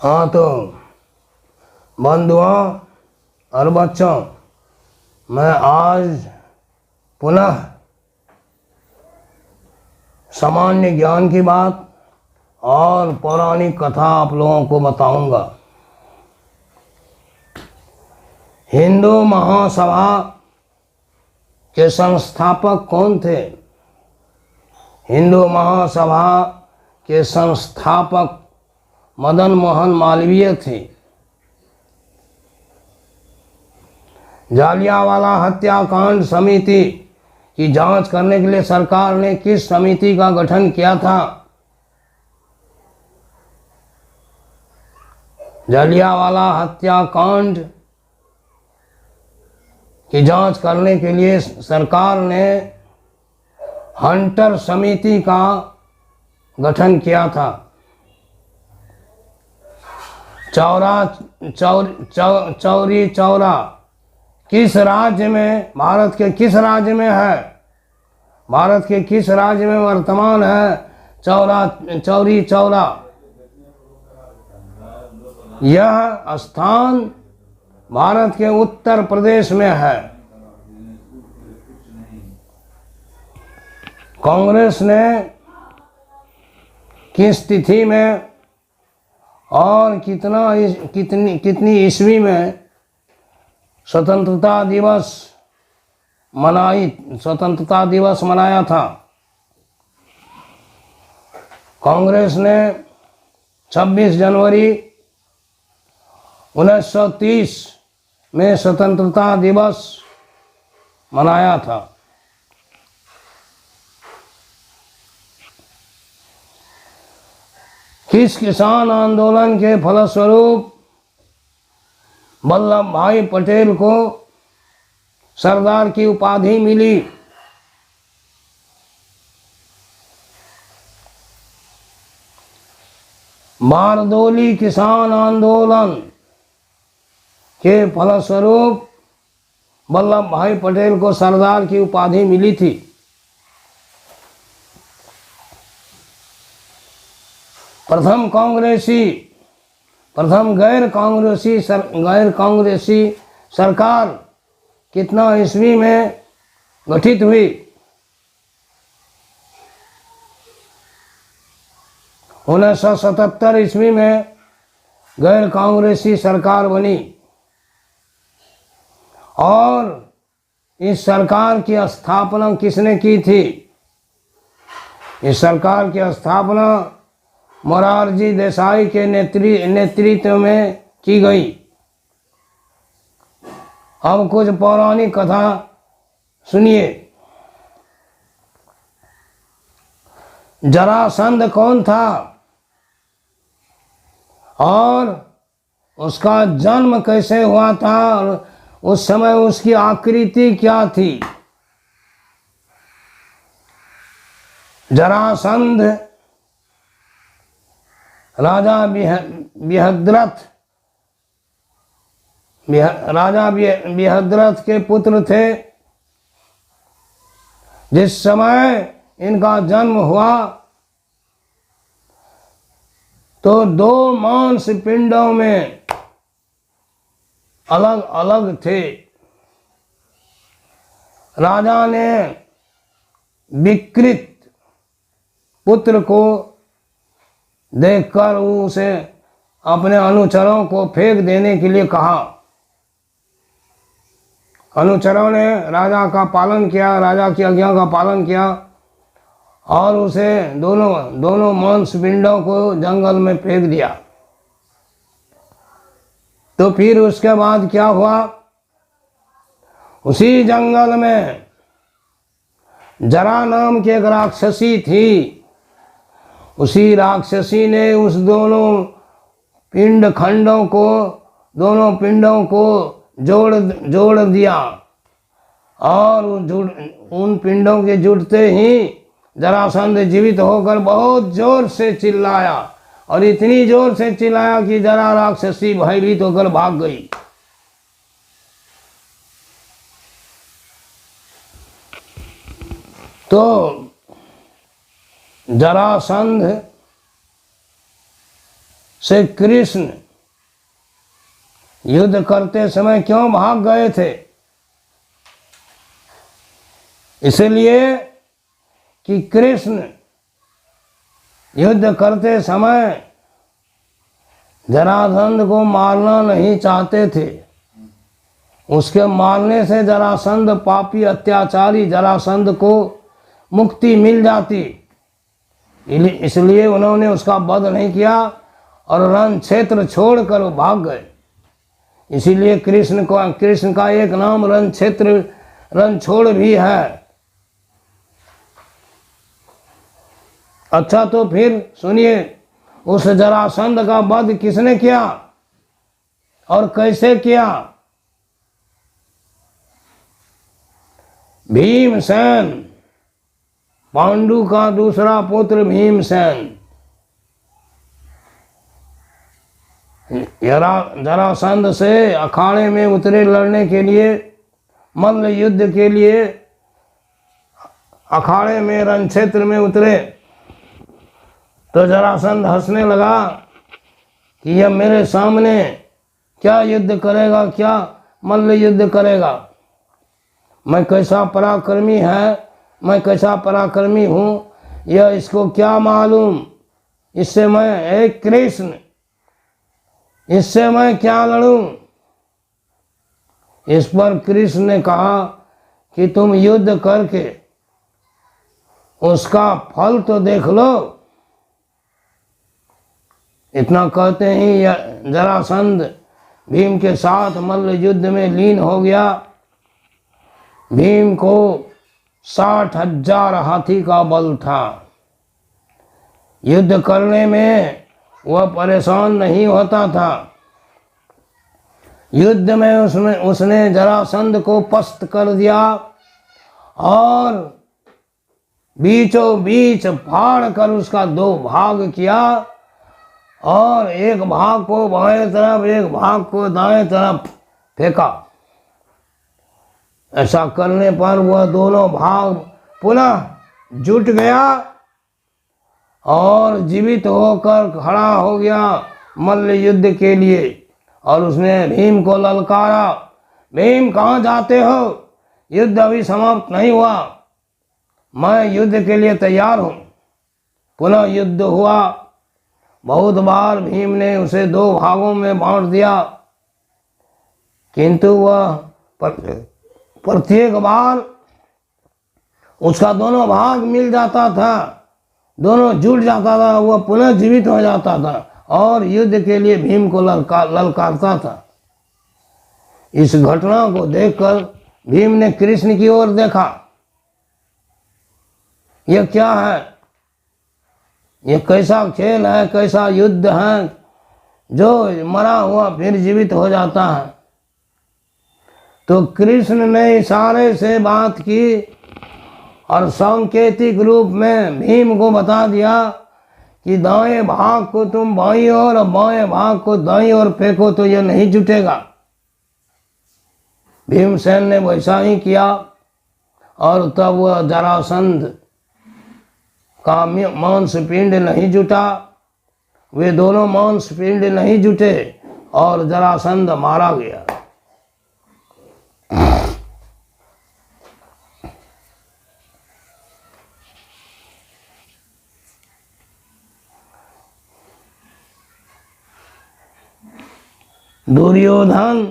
हाँ तो बंधुओं और बच्चों, मैं आज पुनः सामान्य ज्ञान की बात और पौराणिक कथा आप लोगों को बताऊंगा। हिंदू महासभा के संस्थापक कौन थे? हिंदू महासभा के संस्थापक मदन मोहन मालवीय थे। जालियांवाला हत्याकांड समिति की जांच करने के लिए सरकार ने किस समिति का गठन किया था? जालियांवाला हत्याकांड की जांच करने के लिए सरकार ने हंटर समिति का गठन किया था। चौरी चौरा किस राज्य में, भारत के किस राज्य में है? भारत के किस राज्य में वर्तमान है चौरी चौरा? यह स्थान भारत के उत्तर प्रदेश में है। कांग्रेस ने किस तिथि में और कितनी ईस्वी में स्वतंत्रता दिवस मनाया था? कांग्रेस ने 26 जनवरी 1930 में स्वतंत्रता दिवस मनाया था। किस किसान आंदोलन के फलस्वरूप वल्लभ भाई पटेल को सरदार की उपाधि मिली? बारदोली किसान आंदोलन के फलस्वरूप वल्लभ भाई पटेल को सरदार की उपाधि मिली थी। प्रथम गैर कांग्रेसी सरकार कितना ईस्वी में गठित हुई? 1977 ईस्वी में गैर कांग्रेसी सरकार बनी और इस सरकार की स्थापना किसने की थी? इस सरकार की स्थापना मोरारजी देसाई के नेतृत्व में की गई। अब कुछ पौराणिक कथा सुनिए। जरासंध कौन था और उसका जन्म कैसे हुआ था और उस समय उसकी आकृति क्या थी? जरासंध राजा बृहद्रथ के पुत्र थे। जिस समय इनका जन्म हुआ तो 2 मांस पिंडों में अलग अलग थे। राजा ने विकृत पुत्र को देखकर उसे अपने अनुचरों को फेंक देने के लिए कहा। अनुचरों ने राजा का पालन किया, राजा की आज्ञा का पालन किया और उसे दोनों मांस पिंडों को जंगल में फेंक दिया। तो फिर उसके बाद क्या हुआ? उसी जंगल में जरा नाम की एक राक्षसी थी। उसी राक्षसी ने उस दोनों पिंडों को जोड़ दिया और उन पिंडों के जुड़ते ही जरासंध जीवित होकर बहुत जोर से चिल्लाया और इतनी जोर से चिल्लाया कि जरा राक्षसी भयभीत होकर भाग गई। तो जरासंध से कृष्ण युद्ध करते समय क्यों भाग गए थे? इसलिए कि कृष्ण युद्ध करते समय जरासंध को मारना नहीं चाहते थे। उसके मारने से जरासंध पापी अत्याचारी जरासंध को मुक्ति मिल जाती, इसलिए उन्होंने उसका वध नहीं किया और रण क्षेत्र छोड़कर वो भाग गए। इसीलिए कृष्ण का एक नाम रण क्षेत्र रण छोड़ भी है। अच्छा, तो फिर सुनिए, उस जरासंध का वध किसने किया और कैसे किया? भीमसेन, पांडु का दूसरा पुत्र भीमसेन जरासंध से अखाड़े में उतरे लड़ने के लिए, मल्ल युद्ध के लिए अखाड़े में रण क्षेत्र में उतरे। तो जरासंध हंसने लगा कि यह मेरे सामने क्या युद्ध करेगा, क्या मल्ल युद्ध करेगा? मैं कैसा पराक्रमी है, मैं कैसा पराक्रमी हूँ, यह इसको क्या मालूम? इससे मैं, एक कृष्ण, इससे मैं क्या लड़ूं? इस पर कृष्ण ने कहा कि तुम युद्ध करके उसका फल तो देख लो। इतना कहते ही जरासंध भीम के साथ मल्ल युद्ध में लीन हो गया। भीम को 60,000 हाथी का बल था। युद्ध करने में वह परेशान नहीं होता था। युद्ध में उसने जरासंध को पस्त कर दिया और बीचों बीच फाड़ कर उसका 2 भाग किया और एक भाग को बाएं तरफ, एक भाग को दाएं तरफ फेंका। ऐसा करने पर वह दोनों भाग पुनः जुट गया और जीवित होकर खड़ा हो गया मल्ल युद्ध के लिए। और उसने भीम को ललकारा, भीम कहाँ जाते हो? युद्ध अभी समाप्त नहीं हुआ, मैं युद्ध के लिए तैयार हूँ। पुनः युद्ध हुआ। बहुत बार भीम ने उसे 2 भागों में बांट दिया, किंतु वह प्रत्येक बार उसका दोनों भाग मिल जाता था, दोनों जुट जाता था, वह पुनः जीवित हो जाता था और युद्ध के लिए भीम को ललकारता था। इस घटना को देखकर भीम ने कृष्ण की ओर देखा। यह क्या है? यह कैसा खेल है, कैसा युद्ध है जो मरा हुआ फिर जीवित हो जाता है? तो कृष्ण ने इशारे से बात की और सांकेतिक रूप में भीम को बता दिया कि दाएं भाग को तुम बाईं ओर और बाएं भाग को दाईं ओर फेंको तो यह नहीं जुटेगा। भीमसेन ने वैसा ही किया और तब वह जरासंध का मांस पिंड नहीं जुटा, वे दोनों मांस पिंड नहीं जुटे और जरासंध मारा गया। दुर्योधन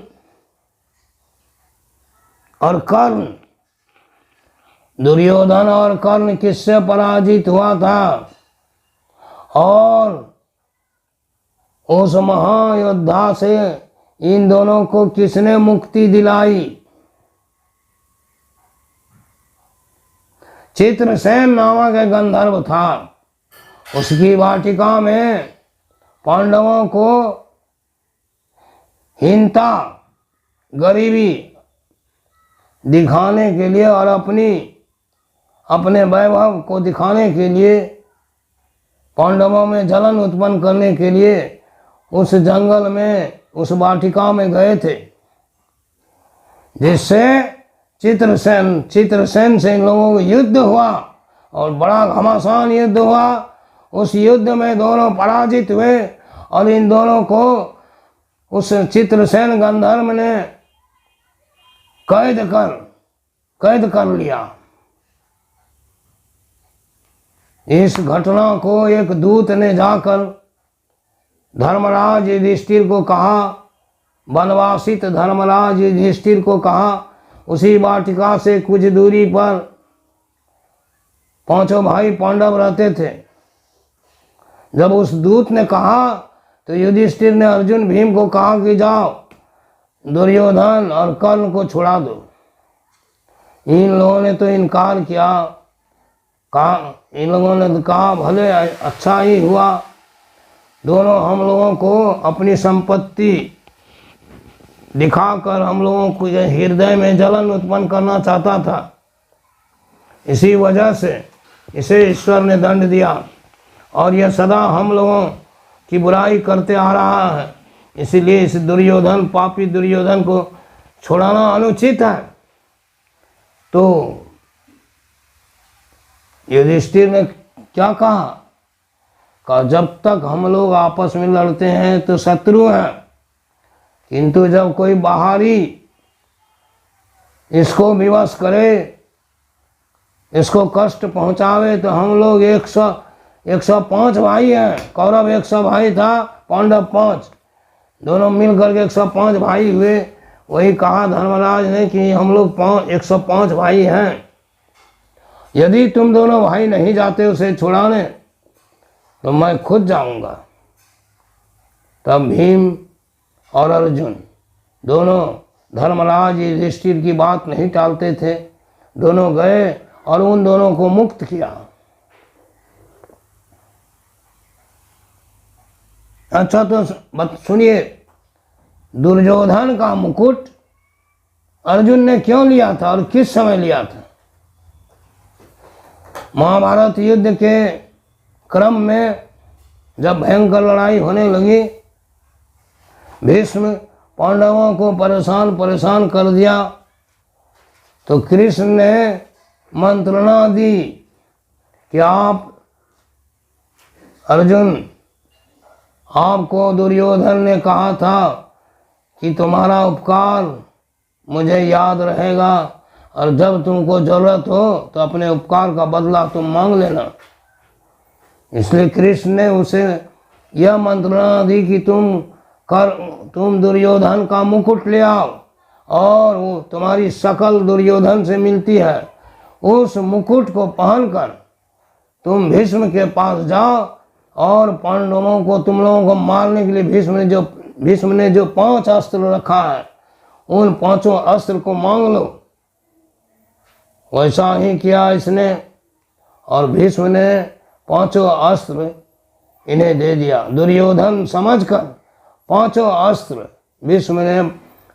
और कर्ण, दुर्योधन और कर्ण किससे पराजित हुआ था और उस महायोद्धा से इन दोनों को किसने मुक्ति दिलाई? चित्रसेन नामक एक गंधर्व था। उसकी वाटिका में पांडवों को हीनता, गरीबी दिखाने के लिए और अपने वैभव को दिखाने के लिए, पांडवों में जलन उत्पन्न करने के लिए उस जंगल में, उस वाटिका में गए थे, जिससे चित्रसेन से इन लोगों को युद्ध हुआ और बड़ा घमासान युद्ध हुआ। उस युद्ध में दोनों पराजित हुए और इन दोनों को उस चित्रसेन गंधर्व ने कैद कर लिया। इस घटना को एक दूत ने जाकर धर्मराज युधिष्ठिर को कहा, वनवासित धर्मराज युधिष्ठिर को कहा। उसी वाटिका से कुछ दूरी पर पांचों भाई पांडव रहते थे। जब उस दूत ने कहा तो युधिष्ठिर ने अर्जुन भीम को कहा कि जाओ दुर्योधन और कर्ण को छुड़ा दो। इन लोगों ने तो इनकार किया। इन लोगों ने कहा भले अच्छा ही हुआ, दोनों हम लोगों को अपनी संपत्ति दिखाकर हम लोगों को हृदय में जलन उत्पन्न करना चाहता था। इसी वजह से इसे ईश्वर ने दंड दिया और यह सदा हम लोगों की बुराई करते आ रहा है। इसीलिए इस दुर्योधन, पापी दुर्योधन को छुड़ाना अनुचित है। तो युधिष्ठिर ने क्या कहा, जब तक हम लोग आपस में लड़ते हैं तो शत्रु हैं, किंतु जब कोई बाहरी इसको विवश करे, इसको कष्ट पहुंचावे, तो हम लोग 105 भाई हैं। कौरव 100 भाई था, पांडव 5, दोनों मिल करके 105 भाई हुए। वही कहा धर्मराज ने कि हम लोग 105 भाई हैं। यदि तुम दोनों भाई नहीं जाते उसे छुड़ाने तो मैं खुद जाऊंगा। तब भीम और अर्जुन दोनों धर्मराज युधिष्ठिर की बात नहीं टालते थे। दोनों गए और उन दोनों को मुक्त किया। अच्छा तो सुनिए, दुर्योधन का मुकुट अर्जुन ने क्यों लिया था और किस समय लिया था? महाभारत युद्ध के क्रम में जब भयंकर लड़ाई होने लगी, भीष्म पांडवों को परेशान कर दिया, तो कृष्ण ने मंत्रणा दी कि आप अर्जुन, आपको दुर्योधन ने कहा था कि तुम्हारा उपकार मुझे याद रहेगा और जब तुमको जरूरत हो तो अपने उपकार का बदला तुम मांग लेना। इसलिए कृष्ण ने उसे यह मंत्रणा दी कि तुम दुर्योधन का मुकुट ले आओ और वो तुम्हारी शकल दुर्योधन से मिलती है। उस मुकुट को पहनकर तुम भीष्म के पास जाओ और पांडवों को, तुम लोगों को मारने के लिए भीष्म ने जो 5 अस्त्र रखा है, उन 5 अस्त्र को मांग लो। वैसा ही किया इसने और भीष्म ने 5 अस्त्र इन्हें दे दिया। दुर्योधन समझकर 5 अस्त्र भीष्म ने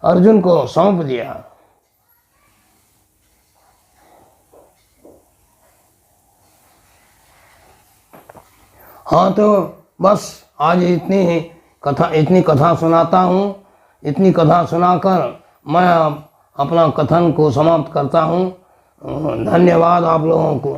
अर्जुन को सौंप दिया। हाँ, तो बस आज इतनी कथा सुनाता हूँ। इतनी कथा सुनाकर मैं अपना कथन को समाप्त करता हूँ। धन्यवाद आप लोगों को।